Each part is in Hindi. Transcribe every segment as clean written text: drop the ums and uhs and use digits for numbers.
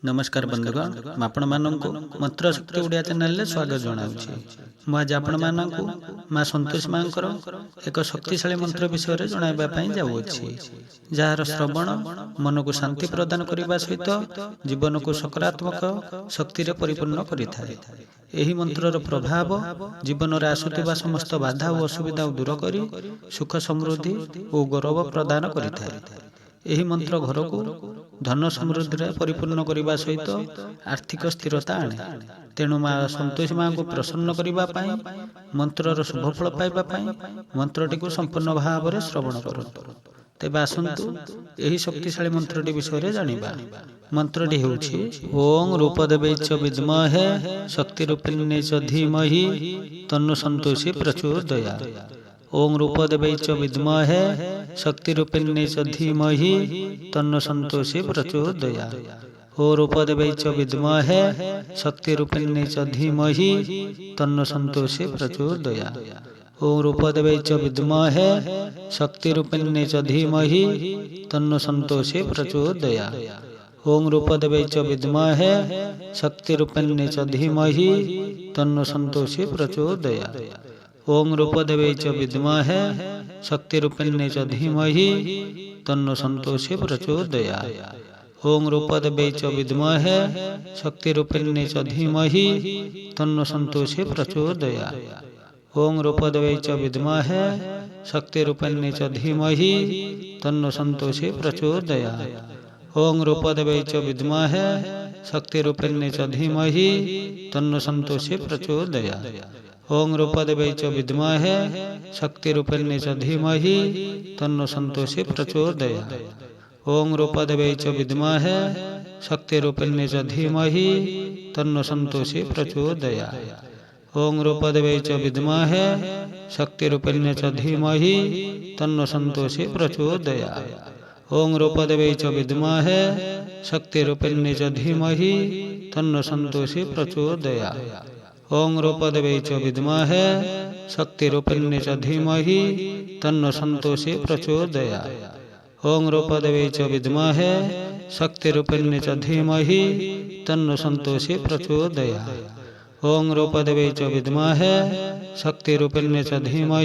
नमस्कार बंधुगण आपण मानक मंत्र शक्ति ओडिया चैनल स्वागत जनाऊँगी। मुझे आपण मानक माँ संतोष माँ एक शक्तिशाली मंत्र विषय जनाइवाई जाऊँगी, जार श्रवण मन को शांति प्रदान करने सहित जीवन को सकारात्मक शक्ति परिपूर्ण करिଥାଏ। एही मंत्रर प्रभाव जीवन में आसुवा समस्त बाधा और असुविधा दूर कर सुख समृद्धि और गौरव प्रदान करिଥାଏ। एही मंत्र घर को धन समृद्धि परिपूर्ण करने सहित आर्थिक स्थिरता आने। तेणु माँ संतोषी माँ को प्रसन्न करने मंत्रर शुभफल पाइबापी मंत्रटी को संपूर्ण भाव में श्रवण करूँ। तेज आसतु यही शक्तिशाली मंत्रटी विषय जानिबा। मंत्रटी होछि ओं रूपदेवै च विद्महे शक्तिरूपिण्यै च धीमहि तन्नो संतोषी प्रचोदयात्। ओं रूपदेवै च विद्महे शक्तिरूपिण्यै च धीमहि तन्नो संतोषी प्रचोदयात्। ओ रूपदेवै च विद्महे शक्तिरूपिण्यै च धीमहि तन्नो संतोषी प्रचोदयात्। ओं रूपदेवै च विद्महे शक्तिरूपिण्यै च धीमहि तन्नो संतोषी प्रचोदयात्। ओं रूपदेवै च विद्महे शक्तिरूपिण्यै च धीमहि तन्नो संतोषी प्रचोदयात्। ओं रूपदेवै च विद्महे शक्तिरूपिण्यै च धीमहि तन्नो संतोषी प्रचोदयात्। ओं रूपदेवै च विद्महे शक्तिरूपिण्यै च धीमहि तन्नो संतोषी प्रचोदयात्। ओं रूपदेवै च विद्महे शक्तिरूपिण्यै च धीमहि तन्नो संतोषी प्रचोदयात्। ओं रूपदेवै च विद्महे शक्तिरूपिण्यै च धीमहि तन्नो संतोषी प्रचोदयात्। ओं रूपदेवै च विद्महे शक्तिरूपिण्यै च धीमहि तन्नो संतोषी प्रचोदयात्। ओं रूपदेवै च विद्महे शक्तिरूपिण्यै च धीमहि तन्नो संतोषी प्रचोदयात्। ओं रूपदेवै च विद्महे शक्तिरूपिण्यै च धीमहि तन्नो संतोषी प्रचोदयात्। ओं रूपदेवै च विद्महे शक्तिरूपिण्यै च धीमहि तन्नो संतोषी प्रचोदयात्। ओं रूपदेवै च विद्महे शक्तिरूपिण्यै च धीमहि तन्नो संतोषी प्रचोदयात्। ओं रूपदेवै च विद्महे शक्तिरूपिण्यै च धीमहि तन्नो संतोषी प्रचोदयात्। ओं रूपदेवै च विद्महे शक्तिरूपिण्यै च धीमहि तन्नो संतोषी प्रचोदयात्। ओं रूपदेवै च विद्महे शक्तिरूपिण्यै च धीमहि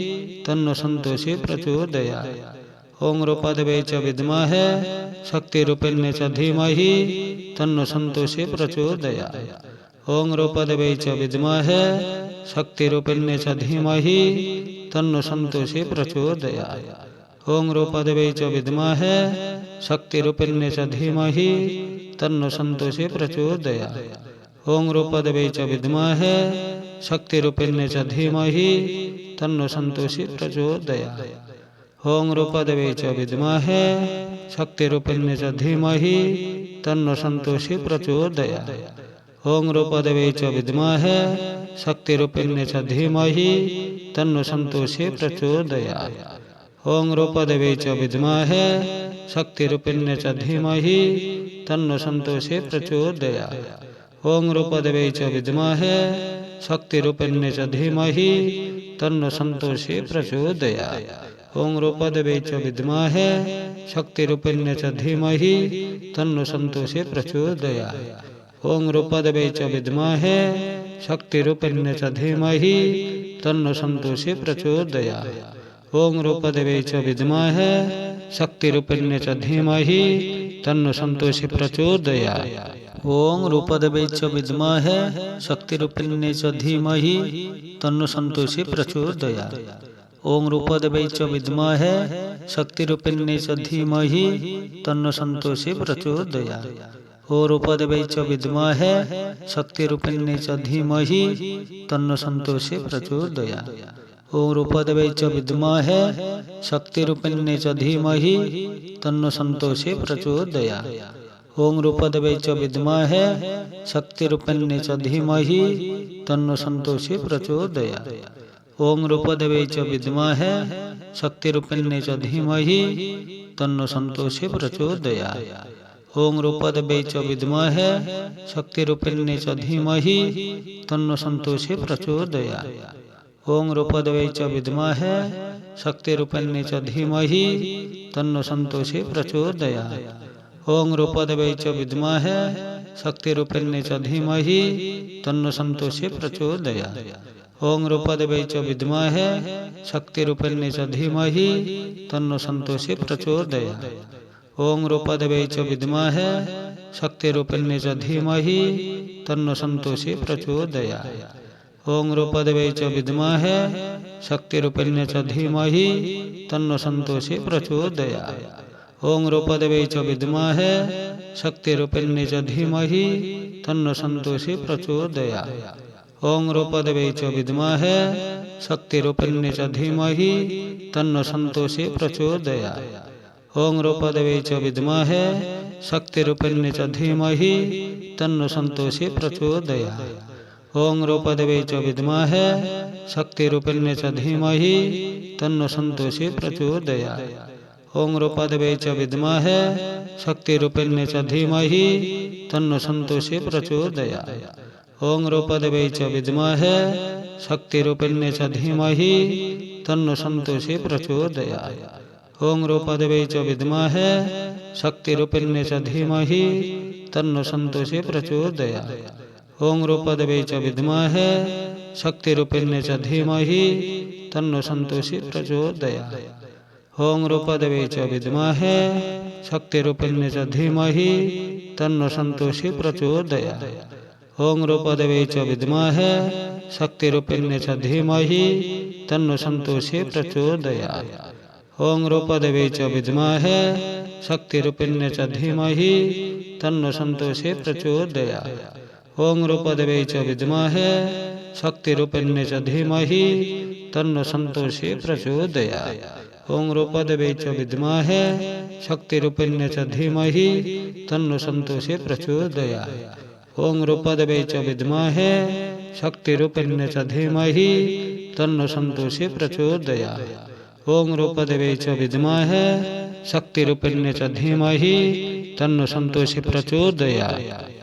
तन्नो संतोषी प्रचोदयात्। ओं रूपदेवै च विद्महे शक्तिरूपिण्यै च धीमहि तन्नो संतोषी प्रचोदयात्। ओं रूपदेवै च विद्महे शक्तिरूपिण्यै च धीमहि तन्नो संतोषी प्रचोदयात्। ओं रूपदेवै च विद्महे शक्तिरूपिण्यै च धीमहि तन्नो संतोषी प्रचोदयात्। ओं रूपदेवै च विद्महे शक्तिरूपिण्यै च धीमहि तन्नो संतोषी प्रचोदयात्। ओं रूपदेवै च विद्महे शक्तिरूपिण्यै च धीमहि तन्नो संतोषी प्रचोदयात्। ओं रूपदेवै च विद्महे शक्तिरूपिण्यै च धीमहि तन्नो संतोषी प्रचोदयात्। ओं रूपदेवै च विद्महे शक्तिरूपिण्यै च धीमहि तन्नो संतोषी प्रचोदयात्। ओं रूपदेवै च विद्महे शक्तिरूपिण्यै च धीमहि तन्नो संतोषी प्रचोदयात्। ओं रूपदेवै च विद्महे शक्तिरूपिण्यै च धीमहि तन्नो संतोषी प्रचोदयात्। ओं रूपदेवै च विद्महे शक्तिरूपिण्यै च धीमहि तन्नो संतोषी प्रचोदयात्। ओं रूपदेवै च विद्महे शक्तिरूपिण्यै च धीमहि तन्नो संतोषी प्रचोदयात्। ओं रूपदेवै च विद्महे शक्तिरूपिण्यै च धीमहि तन्नो संतोषी प्रचोदयात्। ओ रूपदेवै च विद्महे शक्तिरूपिण्यै च धीमहि तन्नो संतोषी प्रचोदयात्। ओं रूपदेवै च विद्महे शक्तिरूपिण्यै च धीमहि तन्नो संतोषी प्रचोदयात्। ओं रूपदेवै च विद्महे शक्तिरूपिण्यै च धीमहि तन्नो संतोषी प्रचोदयात्। ओं रूपदेवै च विद्महे शक्तिरूपिण्यै च धीमहि तन्नो संतोषी प्रचोदयात्। ओं रूपदेवै च विद्महे शक्तिरूपिण्यै च धीमहि तन्नो संतोषी प्रचोदयात्। ओं रूपदेवै च विद्महे शक्तिरूपिण्यै च धीमहि तन्नो संतोषी प्रचोदयात्। ओं रूपदेवै च विद्महे शक्तिरूपिण्यै च धीमहि तन्नो सन्तोषी प्रचोदयात्। ओं रूपदेवै च विद्महे शक्तिरूपिण्यै च धीमहि तन्नो सन्तोषी प्रचोदयात्। ओं रूपदेवै च विद्महे शक्तिरूपिण्यै च धीमहि तन्नो सन्तोषी प्रचोदयात्। ओं रूपदेवै च विद्महे शक्तिरूपिण्यै च धीमहि तन्नो सन्तोषी प्रचोदयात्। ओं रूपदेवै च विद्महे शक्तिरूपिण्यै च धीमहि तन्नो सन्तोषी प्रचोदयात्। ओं रूपदेवै च विद्महे शक्तिरूपिण्यै च धीमहि तन्नो सन्तोषी प्रचोदयात्। ओं रूपदेवै च विद्महे शक्तिरूपिण्यै च धीमहि तन्नो सन्तोषी प्रचोदयात्। ओं रूपदेवै च विद्महे शक्तिरूपिण्यै च धीमहि तन्नो सन्तोषी प्रचोदयात्। ओं रूपदेवै च विद्महे शक्तिरूपिण्यै च धीमहि तन्नो सन्तोषी प्रचोदयात्। ओं रूपदेवै च विद्महे शक्तिरूपिण्यै च धीमहि तन्नो सन्तोषी प्रचोदयात्। ओं रूपदेवै च विद्महे शक्तिरूपिण्यै च धीमहि तन्नो सन्तोषी प्रचोदयात्। ओं रूपदेवै च विद्महे शक्तिरूपिण्यै च धीमहि तन्नो सन्तोषी प्रचोदयात्। ओं रूपदेवै च विद्महे शक्तिरूपिण्यै च धीमहि तन्नो सन्तोषी प्रचोदयात्। ओं रूपदेवै च विद्महे शक्तिरूपिण्यै च धीमहि तन्नो सन्तोषी प्रचोदयात्। ओं रूपदेवै च विद्महे शक्तिरूपिण्यै च धीमहि तन्नो सन्तोषी प्रचोदयात्। ओं रूपदेवै च विद्महे शक्तिरूपिण्यै च धीमहि तन्नो सन्तोषी प्रचोदयात्। ओं रूपदेवै च विद्महे शक्तिरूपिण्यै च धीमहि तन्नो सन्तोषी प्रचोदयात्। ओं रूपदेवै च विद्महे शक्तिरूपिण्यै च धीमहि तन्नो सन्तोषी प्रचोदयात्। ओं रूपदेवै च विद्महे शक्तिरूपिण्यै च धीमहि तन्नो सन्तोषी प्रचोदयात्।